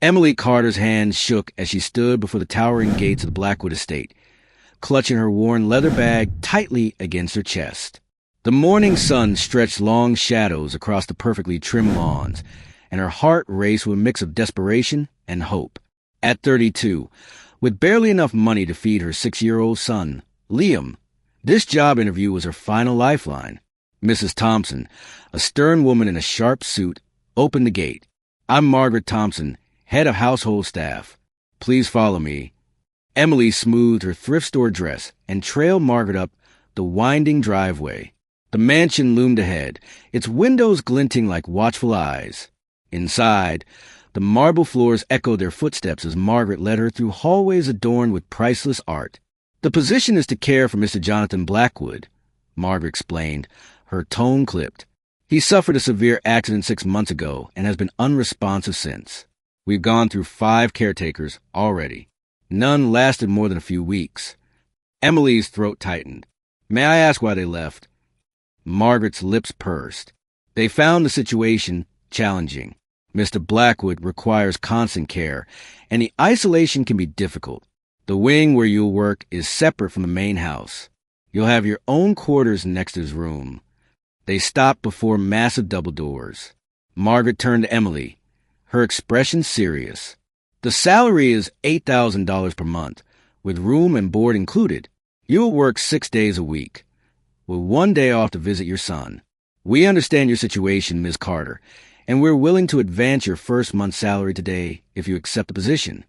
Emily Carter's hand shook as she stood before the towering gates of the Blackwood estate, clutching her worn leather bag tightly against her chest. The morning sun stretched long shadows across the perfectly trimmed lawns, and her heart raced with a mix of desperation and hope. At 32, with barely enough money to feed her 6-year-old son, Liam, this job interview was her final lifeline. Mrs. Thompson, a stern woman in a sharp suit, opened the gate. "I'm Margaret Thompson, head of household staff. Please follow me." Emily smoothed her thrift store dress and trailed Margaret up the winding driveway. The mansion loomed ahead, its windows glinting like watchful eyes. Inside, the marble floors echoed their footsteps as Margaret led her through hallways adorned with priceless art. "The position is to care for Mr. Jonathan Blackwood," Margaret explained, her tone clipped. "He suffered a severe accident 6 months ago and has been unresponsive since. We've gone through 5 caretakers already. None lasted more than a few weeks." Emily's throat tightened. "May I ask why they left?" Margaret's lips pursed. "They found the situation challenging. Mr. Blackwood requires constant care, and the isolation can be difficult. The wing where you'll work is separate from the main house. You'll have your own quarters next to his room." They stopped before massive double doors. Margaret turned to Emily, her expression serious. "The salary is $8,000 per month, with room and board included. You'll work 6 days a week, with 1 day off to visit your son. We understand your situation, Ms. Carter, and we're willing to advance your first month's salary today if you accept the position."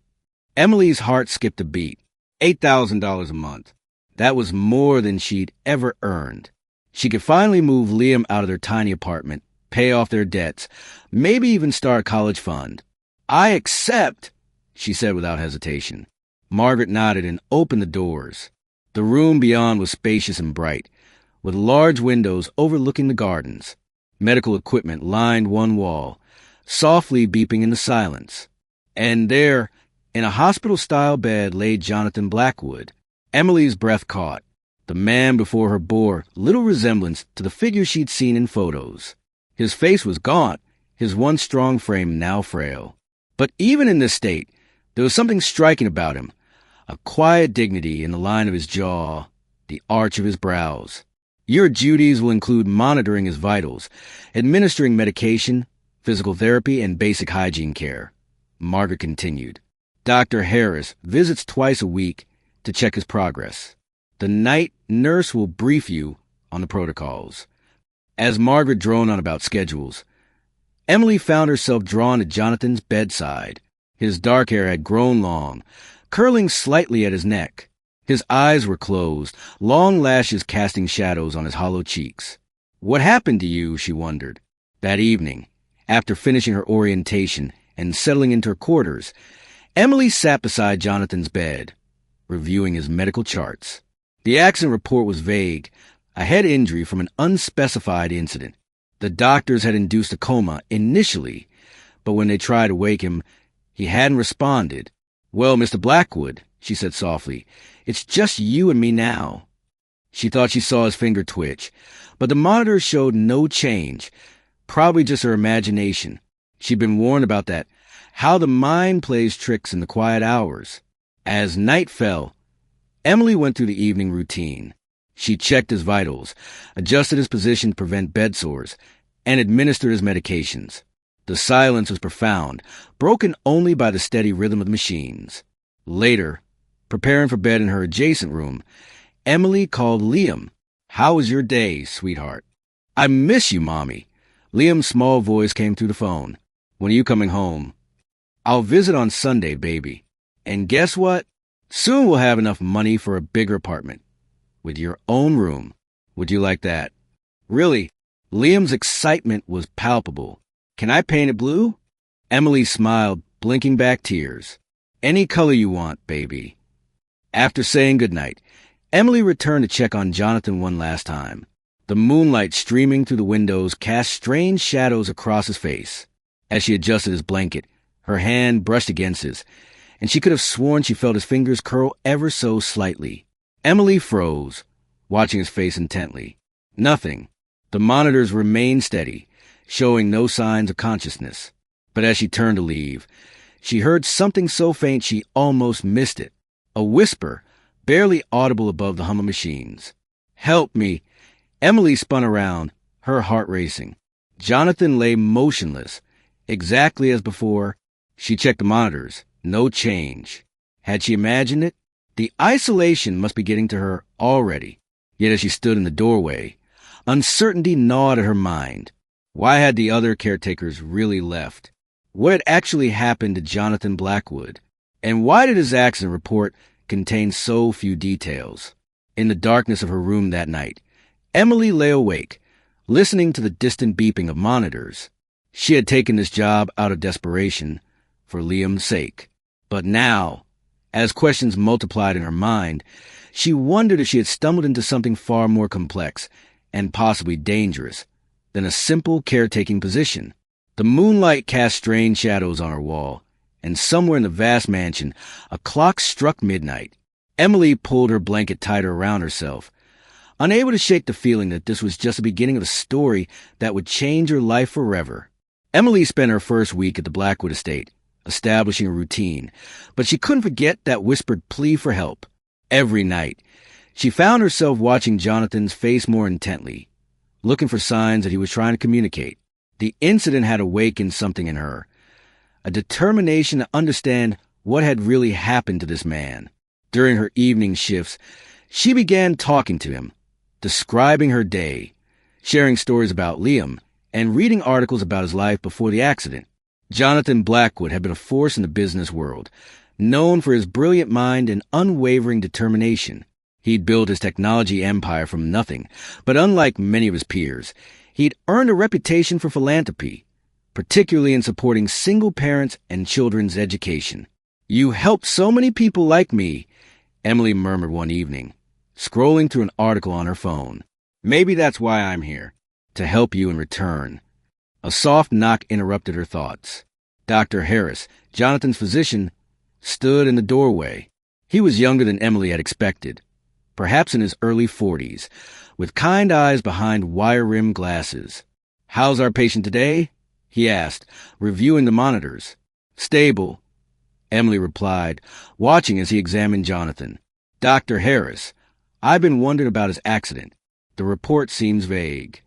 Emily's heart skipped a beat. $8,000 a month. That was more than she'd ever earned. She could finally move Liam out of their tiny apartment, pay off their debts, maybe even start a college fund. "I accept," she said without hesitation. Margaret nodded and opened the doors. The room beyond was spacious and bright, with large windows overlooking the gardens. Medical equipment lined one wall, softly beeping in the silence. And there, in a hospital-style bed, lay Jonathan Blackwood. Emily's breath caught. The man before her bore little resemblance to the figure she'd seen in photos. His face was gaunt, his once strong frame now frail. But even in this state, there was something striking about him, a quiet dignity in the line of his jaw, the arch of his brows. "Your duties will include monitoring his vitals, administering medication, physical therapy, and basic hygiene care," Margaret continued. "Dr. Harris visits twice a week to check his progress. The night nurse will brief you on the protocols." As Margaret droned on about schedules, Emily found herself drawn to Jonathan's bedside. His dark hair had grown long, curling slightly at his neck. His eyes were closed, long lashes casting shadows on his hollow cheeks. "What happened to you?" she wondered. That evening, after finishing her orientation and settling into her quarters, Emily sat beside Jonathan's bed, reviewing his medical charts. The accident report was vague, a head injury from an unspecified incident. The doctors had induced a coma initially, but when they tried to wake him, he hadn't responded. "Well, Mr. Blackwood," she said softly, "it's just you and me now." She thought she saw his finger twitch, but the monitor showed no change, probably just her imagination. She'd been warned about that, how the mind plays tricks in the quiet hours. As night fell, Emily went through the evening routine. She checked his vitals, adjusted his position to prevent bed sores, and administered his medications. The silence was profound, broken only by the steady rhythm of the machines. Later, preparing for bed in her adjacent room, Emily called Liam. "How was your day, sweetheart?" "I miss you, Mommy." Liam's small voice came through the phone. "When are you coming home?" "I'll visit on Sunday, baby. And guess what? Soon we'll have enough money for a bigger apartment, with your own room. Would you like that?" Really, Liam's excitement was palpable. "Can I paint it blue?" Emily smiled, blinking back tears. "Any color you want, baby." After saying goodnight, Emily returned to check on Jonathan one last time. The moonlight streaming through the windows cast strange shadows across his face. As she adjusted his blanket, her hand brushed against his, and she could have sworn she felt his fingers curl ever so slightly. Emily froze, watching his face intently. Nothing. The monitors remained steady, showing no signs of consciousness. But as she turned to leave, she heard something so faint she almost missed it. A whisper, barely audible above the hum of machines. "Help me!" Emily spun around, her heart racing. Jonathan lay motionless, exactly as before. She checked the monitors. No change. Had she imagined it? The isolation must be getting to her already. Yet as she stood in the doorway, uncertainty gnawed at her mind. Why had the other caretakers really left? What had actually happened to Jonathan Blackwood? And why did his accident report contain so few details? In the darkness of her room that night, Emily lay awake, listening to the distant beeping of monitors. She had taken this job out of desperation, for Liam's sake. But now, as questions multiplied in her mind, she wondered if she had stumbled into something far more complex and possibly dangerous than a simple caretaking position. The moonlight cast strange shadows on her wall, and somewhere in the vast mansion, a clock struck midnight. Emily pulled her blanket tighter around herself, unable to shake the feeling that this was just the beginning of a story that would change her life forever. Emily spent her first week at the Blackwood estate, establishing a routine, but she couldn't forget that whispered plea for help. Every night, she found herself watching Jonathan's face more intently, looking for signs that he was trying to communicate. The incident had awakened something in her, a determination to understand what had really happened to this man. During her evening shifts, she began talking to him, describing her day, sharing stories about Liam, and reading articles about his life before the accident. Jonathan Blackwood had been a force in the business world, known for his brilliant mind and unwavering determination. He'd built his technology empire from nothing, but unlike many of his peers, he'd earned a reputation for philanthropy, particularly in supporting single parents and children's education. "You helped so many people like me," Emily murmured one evening, scrolling through an article on her phone. "Maybe that's why I'm here, to help you in return." A soft knock interrupted her thoughts. Dr. Harris, Jonathan's physician, stood in the doorway. He was younger than Emily had expected, perhaps in his early 40s, with kind eyes behind wire-rimmed glasses. "How's our patient today?" he asked, reviewing the monitors. "Stable," Emily replied, watching as he examined Jonathan. "Dr. Harris, I've been wondering about his accident. The report seems vague."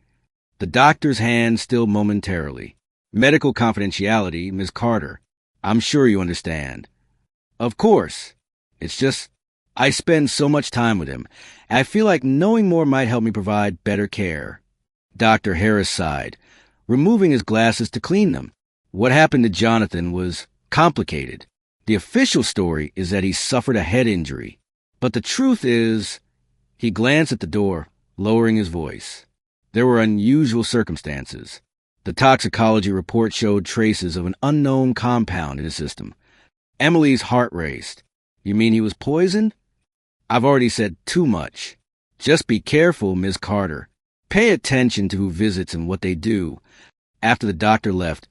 The doctor's hand stilled momentarily. "Medical confidentiality, Ms. Carter. I'm sure you understand." "Of course. It's just, I spend so much time with him. I feel like knowing more might help me provide better care." Dr. Harris sighed, removing his glasses to clean them. What happened to Jonathan was complicated. The official story is that he suffered a head injury. But the truth is, he glanced at the door, lowering his voice. There were unusual circumstances. The toxicology report showed traces of an unknown compound in his system. Emily's heart raced. "You mean he was poisoned?" "I've already said too much. Just be careful, Ms. Carter. Pay attention to who visits and what they do." After the doctor left,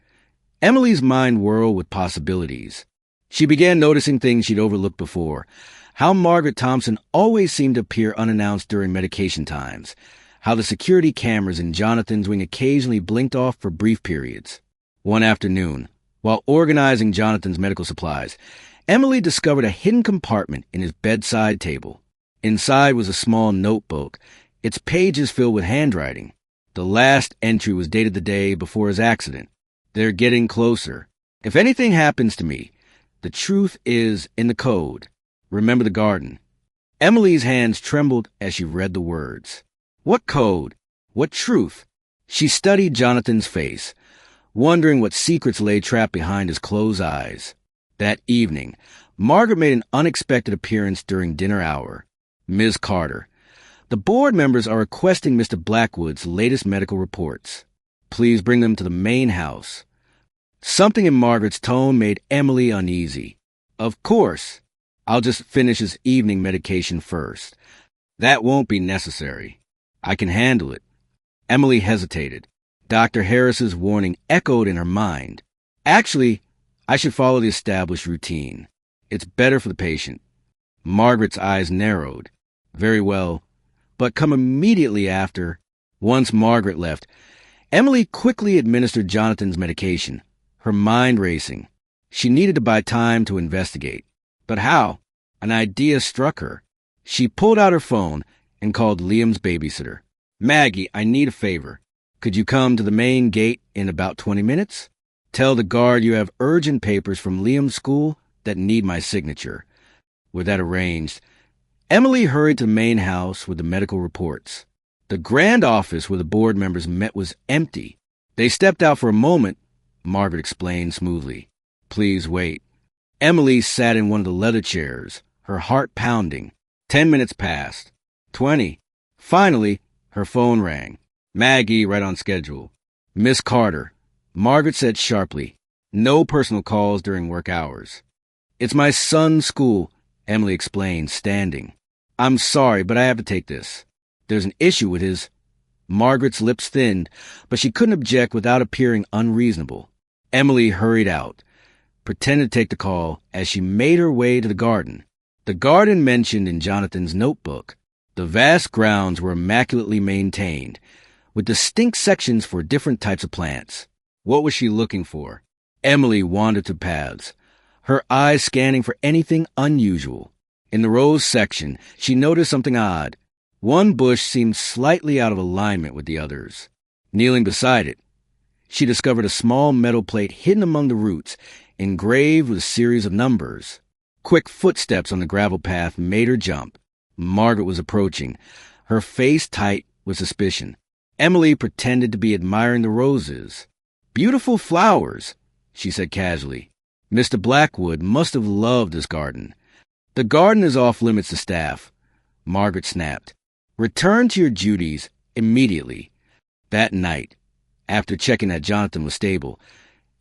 Emily's mind whirled with possibilities. She began noticing things she'd overlooked before. How Margaret Thompson always seemed to appear unannounced during medication times. How the security cameras in Jonathan's wing occasionally blinked off for brief periods. One afternoon, while organizing Jonathan's medical supplies, Emily discovered a hidden compartment in his bedside table. Inside was a small notebook, its pages filled with handwriting. The last entry was dated the day before his accident. "They're getting closer. If anything happens to me, the truth is in the code. Remember the garden." Emily's hands trembled as she read the words. What code? What truth? She studied Jonathan's face, wondering what secrets lay trapped behind his closed eyes. That evening, Margaret made an unexpected appearance during dinner hour. "Ms. Carter, the board members are requesting Mr. Blackwood's latest medical reports. Please bring them to the main house." Something in Margaret's tone made Emily uneasy. "Of course. I'll just finish his evening medication first." "That won't be necessary. I can handle it." Emily hesitated. Dr. Harris's warning echoed in her mind. "Actually, I should follow the established routine. It's better for the patient." Margaret's eyes narrowed. "Very well, but come immediately after." Once Margaret left, Emily quickly administered Jonathan's medication, her mind racing. She needed to buy time to investigate. But how? An idea struck her. She pulled out her phone and called Liam's babysitter. "Maggie, I need a favor. Could you come to the main gate in about 20 minutes? Tell the guard you have urgent papers from Liam's school that need my signature." With that arranged, Emily hurried to the main house with the medical reports. The grand office where the board members met was empty. They stepped out for a moment, Margaret explained smoothly. "Please wait." Emily sat in one of the leather chairs, her heart pounding. 10 minutes passed. 20. Finally, her phone rang. "Maggie, right on schedule." "Miss Carter," Margaret said sharply. "No personal calls during work hours." "It's my son's school," Emily explained, standing. "I'm sorry, but I have to take this. There's an issue with his—" Margaret's lips thinned, but she couldn't object without appearing unreasonable. Emily hurried out, pretended to take the call as she made her way to the garden. The garden mentioned in Jonathan's notebook. The vast grounds were immaculately maintained, with distinct sections for different types of plants. What was she looking for? Emily wandered through paths, her eyes scanning for anything unusual. In the rose section, she noticed something odd. One bush seemed slightly out of alignment with the others. Kneeling beside it, she discovered a small metal plate hidden among the roots, engraved with a series of numbers. Quick footsteps on the gravel path made her jump. Margaret was approaching, her face tight with suspicion. Emily pretended to be admiring the roses. "Beautiful flowers," she said casually. "Mr. Blackwood must have loved this garden." "The garden is off limits to staff," Margaret snapped. "Return to your duties immediately." That night, after checking that Jonathan was stable,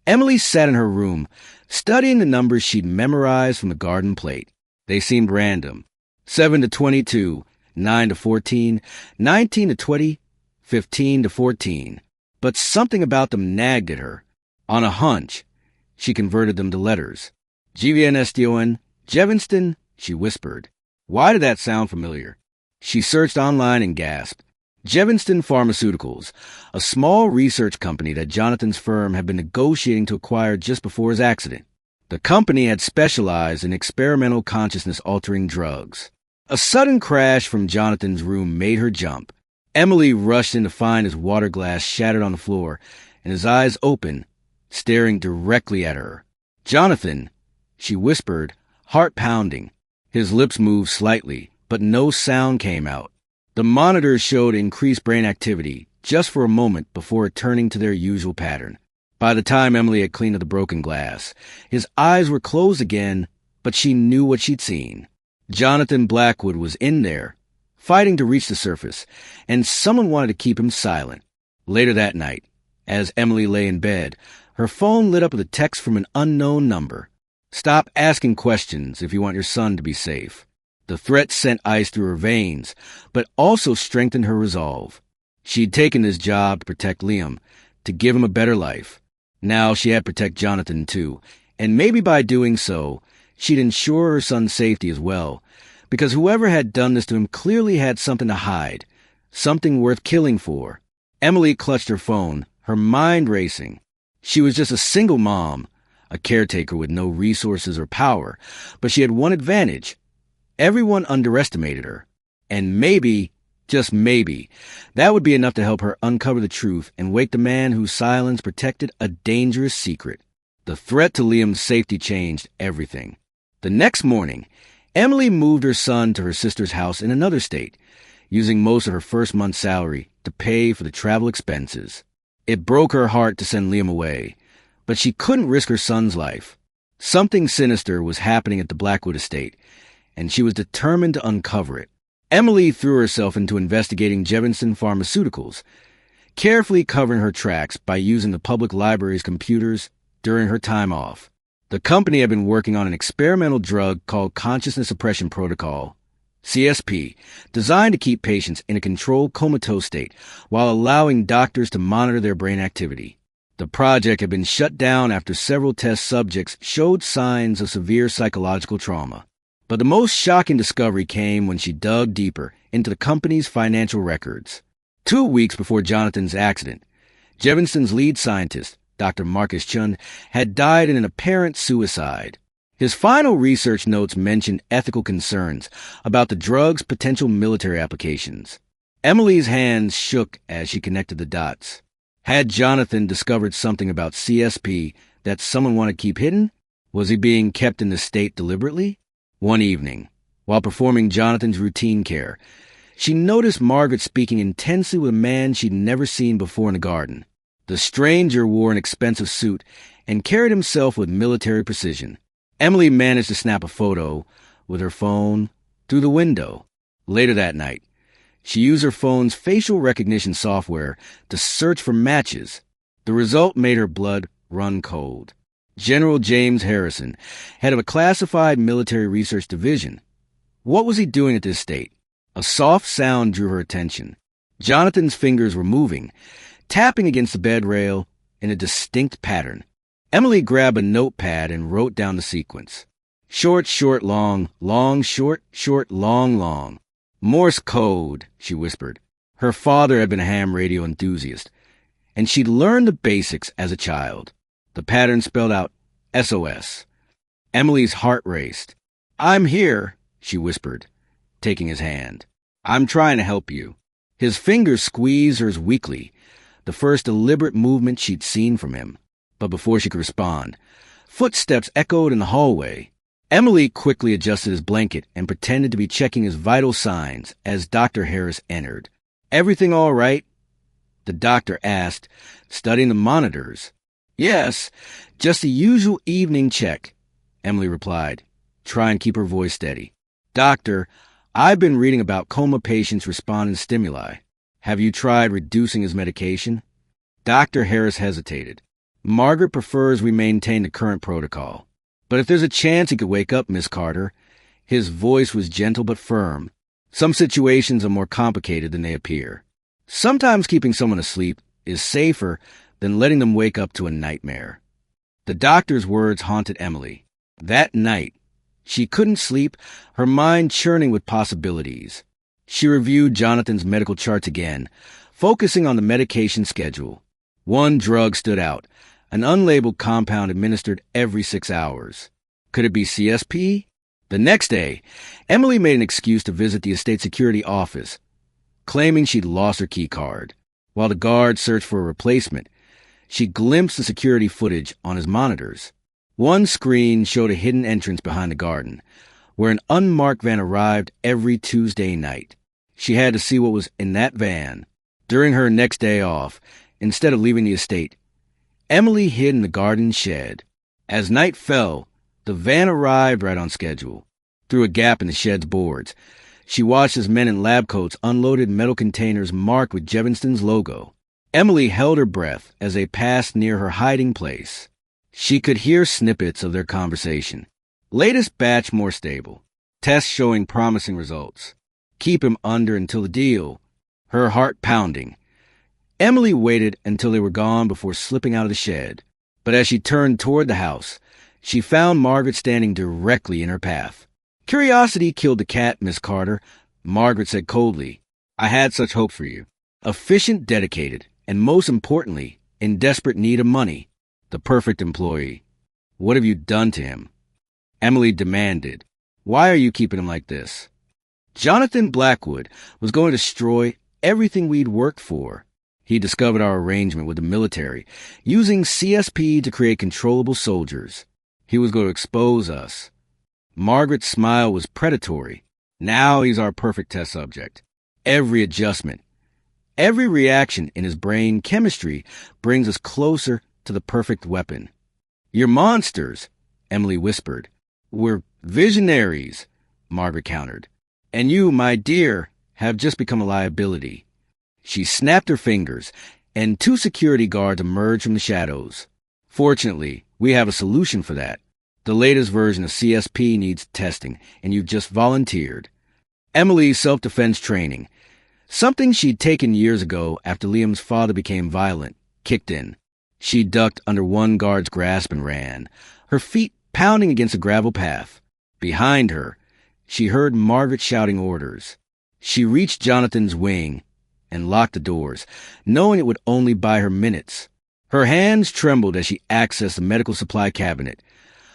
Emily sat in her room, studying the numbers she'd memorized from the garden plate. They seemed random. 7 to 22, 9 to 14, 19 to 20, 15 to 14. But something about them nagged at her. On a hunch, she converted them to letters. GVNSTON, Jevinston, she whispered. Why did that sound familiar? She searched online and gasped. Jevinston Pharmaceuticals, a small research company that Jonathan's firm had been negotiating to acquire just before his accident. The company had specialized in experimental consciousness-altering drugs. A sudden crash from Jonathan's room made her jump. Emily rushed in to find his water glass shattered on the floor and his eyes open, staring directly at her. "Jonathan," she whispered, heart pounding. His lips moved slightly, but no sound came out. The monitors showed increased brain activity just for a moment before returning to their usual pattern. By the time Emily had cleaned up the broken glass, his eyes were closed again, but she knew what she'd seen. Jonathan Blackwood was in there, fighting to reach the surface, and someone wanted to keep him silent. Later that night, as Emily lay in bed, her phone lit up with a text from an unknown number. "Stop asking questions if you want your son to be safe." The threat sent ice through her veins, but also strengthened her resolve. She'd taken this job to protect Liam, to give him a better life. Now she had to protect Jonathan, too, and maybe by doing so, she'd ensure her son's safety as well, because whoever had done this to him clearly had something to hide, something worth killing for. Emily clutched her phone, her mind racing. She was just a single mom, a caretaker with no resources or power, but she had one advantage. Everyone underestimated her. And maybe, just maybe, that would be enough to help her uncover the truth and wake the man whose silence protected a dangerous secret. The threat to Liam's safety changed everything. The next morning, Emily moved her son to her sister's house in another state, using most of her first month's salary to pay for the travel expenses. It broke her heart to send Liam away, but she couldn't risk her son's life. Something sinister was happening at the Blackwood estate, and she was determined to uncover it. Emily threw herself into investigating Jevinston Pharmaceuticals, carefully covering her tracks by using the public library's computers during her time off. The company had been working on an experimental drug called Consciousness Suppression Protocol, CSP, designed to keep patients in a controlled comatose state while allowing doctors to monitor their brain activity. The project had been shut down after several test subjects showed signs of severe psychological trauma. But the most shocking discovery came when she dug deeper into the company's financial records. 2 weeks before Jonathan's accident, Jevinston's lead scientist, Dr. Marcus Chun, had died in an apparent suicide. His final research notes mentioned ethical concerns about the drug's potential military applications. Emily's hands shook as she connected the dots. Had Jonathan discovered something about CSP that someone wanted to keep hidden? Was he being kept in the state deliberately? One evening, while performing Jonathan's routine care, she noticed Margaret speaking intensely with a man she'd never seen before in the garden. The stranger wore an expensive suit and carried himself with military precision. Emily managed to snap a photo with her phone through the window. Later that night, she used her phone's facial recognition software to search for matches. The result made her blood run cold. General James Harrison, head of a classified military research division. What was he doing at this state? A soft sound drew her attention. Jonathan's fingers were moving, tapping against the bed rail in a distinct pattern. Emily grabbed a notepad and wrote down the sequence. Short, short, long, long, short, short, long, long. Morse code, she whispered. Her father had been a ham radio enthusiast, and she'd learned the basics as a child. The pattern spelled out SOS. Emily's heart raced. "I'm here," she whispered, taking his hand. "I'm trying to help you." His fingers squeezed hers weakly, the first deliberate movement she'd seen from him. But before she could respond, footsteps echoed in the hallway. Emily quickly adjusted his blanket and pretended to be checking his vital signs as Dr. Harris entered. "Everything all right?" the doctor asked, studying the monitors. "Yes, just the usual evening check," Emily replied, trying to keep her voice steady. "Doctor, I've been reading about coma patients responding to stimuli. Have you tried reducing his medication?" Dr. Harris hesitated. "Margaret prefers we maintain the current protocol. But if there's a chance he could wake up, Miss Carter." His voice was gentle but firm. "Some situations are more complicated than they appear. Sometimes keeping someone asleep is safer than letting them wake up to a nightmare." The doctor's words haunted Emily. That night, she couldn't sleep, her mind churning with possibilities. She reviewed Jonathan's medical charts again, focusing on the medication schedule. One drug stood out, an unlabeled compound administered every 6 hours. Could it be CSP? The next day, Emily made an excuse to visit the estate security office, claiming she'd lost her key card. While the guard searched for a replacement, she glimpsed the security footage on his monitors. One screen showed a hidden entrance behind the garden, where an unmarked van arrived every Tuesday night. She had to see what was in that van. During her next day off, instead of leaving the estate, Emily hid in the garden shed. As night fell, the van arrived right on schedule. Through a gap in the shed's boards, she watched as men in lab coats unloaded metal containers marked with Jevinston's logo. Emily held her breath as they passed near her hiding place. She could hear snippets of their conversation. Latest batch more stable. Tests showing promising results. Keep him under until the deal. Her heart pounding. Emily waited until they were gone before slipping out of the shed. But as she turned toward the house, she found Margaret standing directly in her path. "Curiosity killed the cat, Miss Carter," Margaret said coldly. "I had such hope for you. Efficient, dedicated, and most importantly, in desperate need of money. The perfect employee. What have you done to him?" Emily demanded. "Why are you keeping him like this?" Jonathan Blackwood was going to destroy everything we'd worked for. He discovered our arrangement with the military, using CSP to create controllable soldiers. He was going to expose us. Margaret's smile was predatory. Now he's our perfect test subject. Every adjustment, every reaction in his brain chemistry brings us closer to the perfect weapon. "You're monsters," Emily whispered. "We're visionaries," Margaret countered. "And you, my dear, have just become a liability." She snapped her fingers, and 2 security guards emerged from the shadows. "Fortunately, we have a solution for that. The latest version of CSP needs testing, and you've just volunteered." Emily's self-defense training, something she'd taken years ago after Liam's father became violent, kicked in. She ducked under one guard's grasp and ran, her feet pounding against a gravel path. Behind her, she heard Margaret shouting orders. She reached Jonathan's wing and locked the doors, knowing it would only buy her minutes. Her hands trembled as she accessed the medical supply cabinet,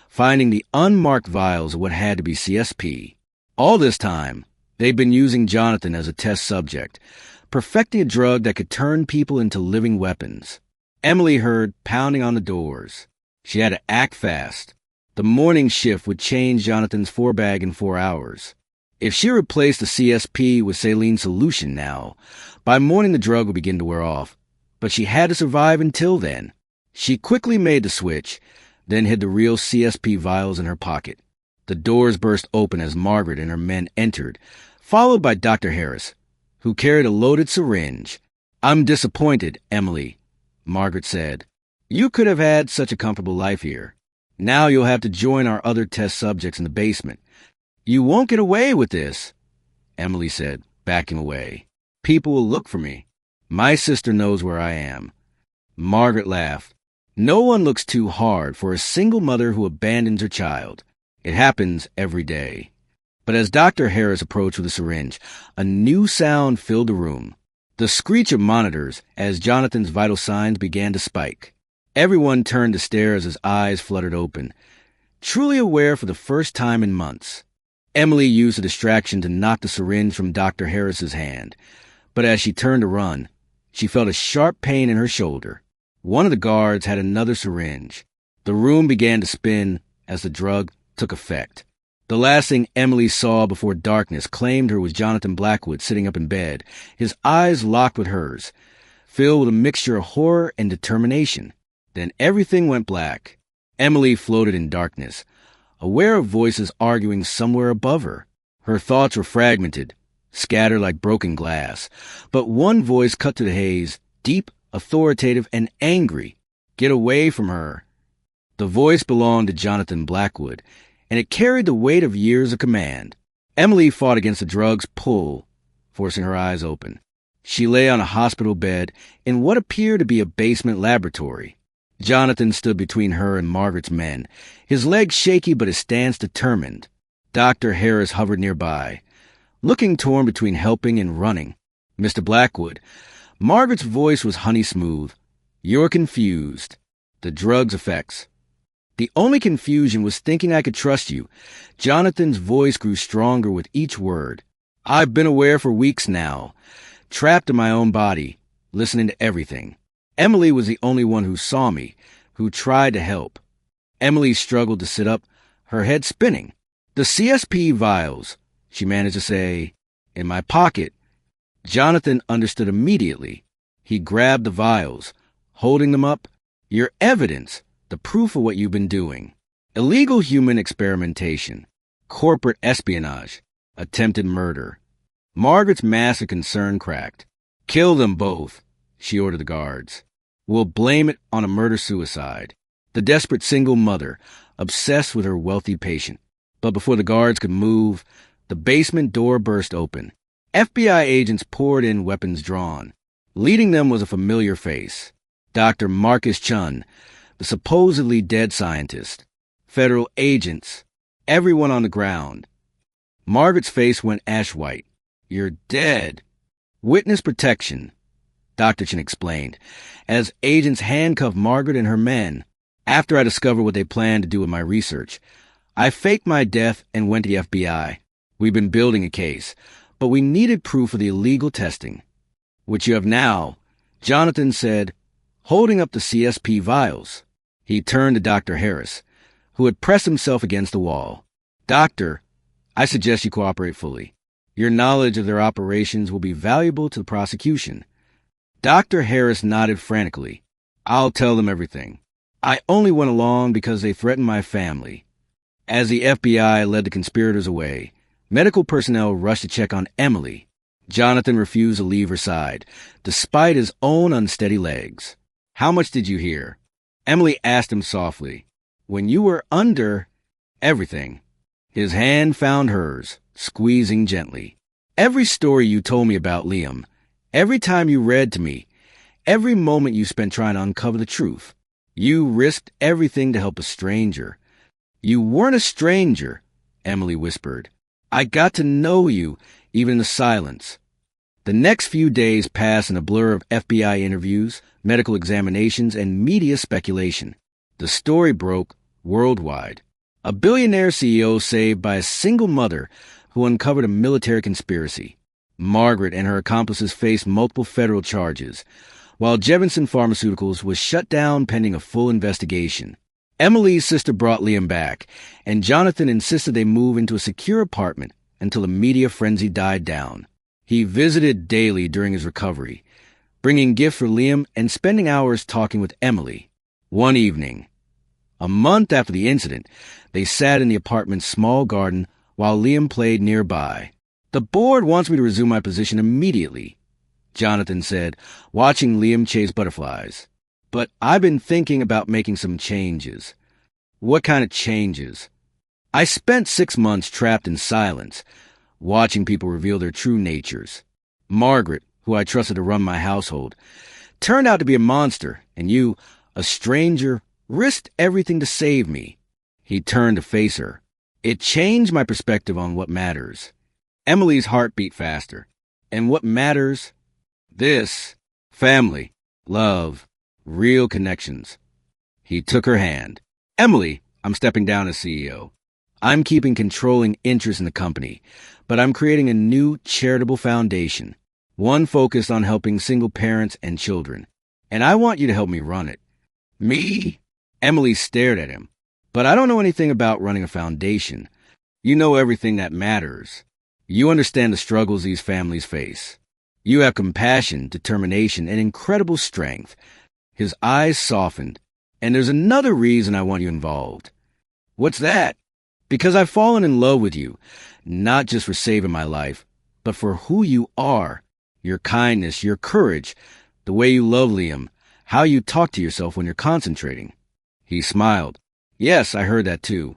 finding the unmarked vials of what had to be CSP. All this time, they'd been using Jonathan as a test subject, perfecting a drug that could turn people into living weapons. Emily heard pounding on the doors. She had to act fast. The morning shift would change Jonathan's 4-bag in 4 hours. If she replaced the CSP with saline solution now, by morning the drug would begin to wear off. But she had to survive until then. She quickly made the switch, then hid the real CSP vials in her pocket. The doors burst open as Margaret and her men entered, followed by Dr. Harris, who carried a loaded syringe. "I'm disappointed, Emily," Margaret said. "You could have had such a comfortable life here. Now you'll have to join our other test subjects in the basement." "You won't get away with this," Emily said, backing away. "People will look for me. My sister knows where I am." Margaret laughed. "No one looks too hard for a single mother who abandons her child. It happens every day." But as Dr. Harris approached with a syringe, a new sound filled the room. The screech of monitors as Jonathan's vital signs began to spike. Everyone turned to stare as his eyes fluttered open, truly aware for the first time in months. Emily used a distraction to knock the syringe from Dr. Harris's hand, but as she turned to run, she felt a sharp pain in her shoulder. One of the guards had another syringe. The room began to spin as the drug took effect. The last thing Emily saw before darkness claimed her was Jonathan Blackwood sitting up in bed, his eyes locked with hers, filled with a mixture of horror and determination. Then everything went black. Emily floated in darkness, aware of voices arguing somewhere above her. Her thoughts were fragmented, scattered like broken glass, but one voice cut through the haze, deep, authoritative, and angry. "Get away from her." The voice belonged to Jonathan Blackwood, and it carried the weight of years of command. Emily fought against the drug's pull, forcing her eyes open. She lay on a hospital bed in what appeared to be a basement laboratory. Jonathan stood between her and Margaret's men, his legs shaky but his stance determined. Dr. Harris hovered nearby, looking torn between helping and running. "Mr. Blackwood," Margaret's voice was honey smooth, "you're confused. The drug's effects." The only confusion was thinking I could trust you. Jonathan's voice grew stronger with each word. "I've been aware for weeks now, trapped in my own body, listening to everything. Emily was the only one who saw me, who tried to help." Emily struggled to sit up, her head spinning. "The CSP vials," she managed to say, "in my pocket." Jonathan understood immediately. He grabbed the vials, holding them up. "Your evidence, the proof of what you've been doing. Illegal human experimentation, corporate espionage, attempted murder." Margaret's mask of concern cracked. "Kill them both," she ordered the guards. "We'll blame it on a murder-suicide." The desperate single mother, obsessed with her wealthy patient. But before the guards could move, the basement door burst open. FBI agents poured in, weapons drawn. Leading them was a familiar face. Dr. Marcus Chun, the supposedly dead scientist. Federal agents. Everyone on the ground. Margaret's face went ash white. "You're dead." "Witness protection," Dr. Chin explained, as agents handcuffed Margaret and her men. "After I discovered what they planned to do with my research, I faked my death and went to the FBI. We've been building a case, but we needed proof of the illegal testing." "Which you have now," Jonathan said, holding up the CSP vials. He turned to Dr. Harris, who had pressed himself against the wall. "Doctor, I suggest you cooperate fully. Your knowledge of their operations will be valuable to the prosecution." Dr. Harris nodded frantically. "I'll tell them everything. I only went along because they threatened my family." As the FBI led the conspirators away, medical personnel rushed to check on Emily. Jonathan refused to leave her side, despite his own unsteady legs. "How much did you hear?" Emily asked him softly. "When you were under..." "Everything." His hand found hers, squeezing gently. "Every story you told me about Liam, every time you read to me, every moment you spent trying to uncover the truth. You risked everything to help a stranger." "You weren't a stranger," Emily whispered. "I got to know you, even in the silence." The next few days passed in a blur of FBI interviews, medical examinations, and media speculation. The story broke worldwide. A billionaire CEO saved by a single mother who uncovered a military conspiracy. Margaret and her accomplices faced multiple federal charges, while Jefferson Pharmaceuticals was shut down pending a full investigation. Emily's sister brought Liam back, and Jonathan insisted they move into a secure apartment until the media frenzy died down. He visited daily during his recovery, bringing gifts for Liam and spending hours talking with Emily. One evening, a month after the incident, they sat in the apartment's small garden while Liam played nearby. "The board wants me to resume my position immediately," Jonathan said, watching Liam chase butterflies. "But I've been thinking about making some changes." "What kind of changes?" "I spent 6 months trapped in silence, watching people reveal their true natures. Margaret, who I trusted to run my household, turned out to be a monster, and you, a stranger, risked everything to save me." He turned to face her. "It changed my perspective on what matters." Emily's heart beat faster. "And what matters?" "This. Family. Love. Real connections." He took her hand. "Emily, I'm stepping down as CEO. I'm keeping controlling interest in the company, but I'm creating a new charitable foundation, one focused on helping single parents and children. And I want you to help me run it." "Me?" Emily stared at him. "But I don't know anything about running a foundation. You know everything that matters. You understand the struggles these families face. You have compassion, determination, and incredible strength." His eyes softened. "And there's another reason I want you involved." "What's that?" "Because I've fallen in love with you, not just for saving my life, but for who you are. Your kindness, your courage, the way you love Liam, how you talk to yourself when you're concentrating." He smiled. "Yes, I heard that too."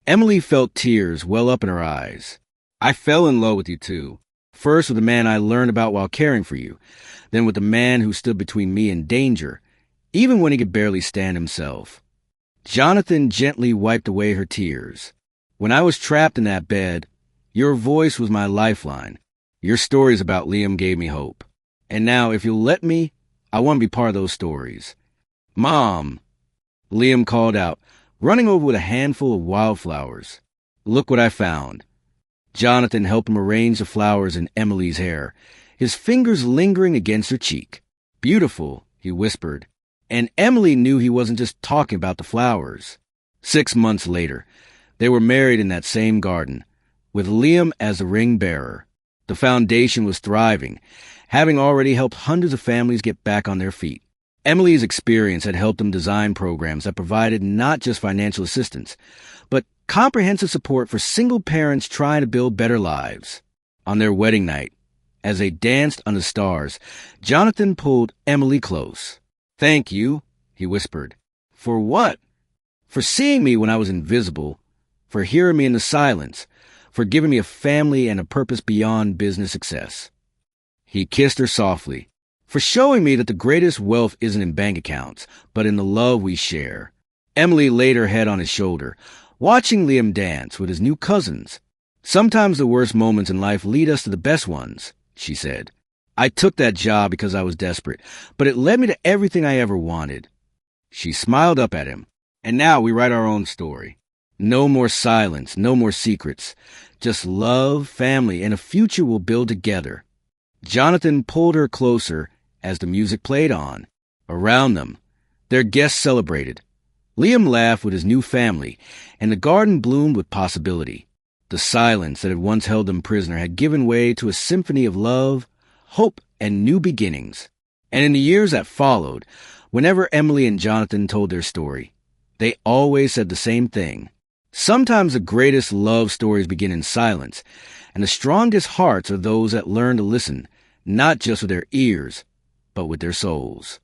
Emily felt tears well up in her eyes. "I fell in love with you too. First with the man I learned about while caring for you, then with the man who stood between me and danger, even when he could barely stand himself." Jonathan gently wiped away her tears. "When I was trapped in that bed, your voice was my lifeline. Your stories about Liam gave me hope. And now, if you'll let me, I want to be part of those stories." "Mom!" Liam called out, running over with a handful of wildflowers. "Look what I found." Jonathan helped him arrange the flowers in Emily's hair, his fingers lingering against her cheek. "Beautiful," he whispered. And Emily knew he wasn't just talking about the flowers. 6 months later, they were married in that same garden, with Liam as the ring bearer. The foundation was thriving, having already helped hundreds of families get back on their feet. Emily's experience had helped them design programs that provided not just financial assistance, but comprehensive support for single parents trying to build better lives. On their wedding night, as they danced under the stars, Jonathan pulled Emily close. "Thank you," he whispered. "For what?" "For seeing me when I was invisible, for hearing me in the silence, for giving me a family and a purpose beyond business success." He kissed her softly. "For showing me that the greatest wealth isn't in bank accounts, but in the love we share." Emily laid her head on his shoulder, watching Liam dance with his new cousins. "Sometimes the worst moments in life lead us to the best ones," she said. "I took that job because I was desperate, but it led me to everything I ever wanted." She smiled up at him. "And now we write our own story. No more silence, no more secrets. Just love, family, and a future we'll build together." Jonathan pulled her closer as the music played on. Around them, their guests celebrated. Liam laughed with his new family, and the garden bloomed with possibility. The silence that had once held them prisoner had given way to a symphony of love, hope, and new beginnings. And in the years that followed, whenever Emily and Jonathan told their story, they always said the same thing. Sometimes the greatest love stories begin in silence, and the strongest hearts are those that learn to listen, not just with their ears, but with their souls.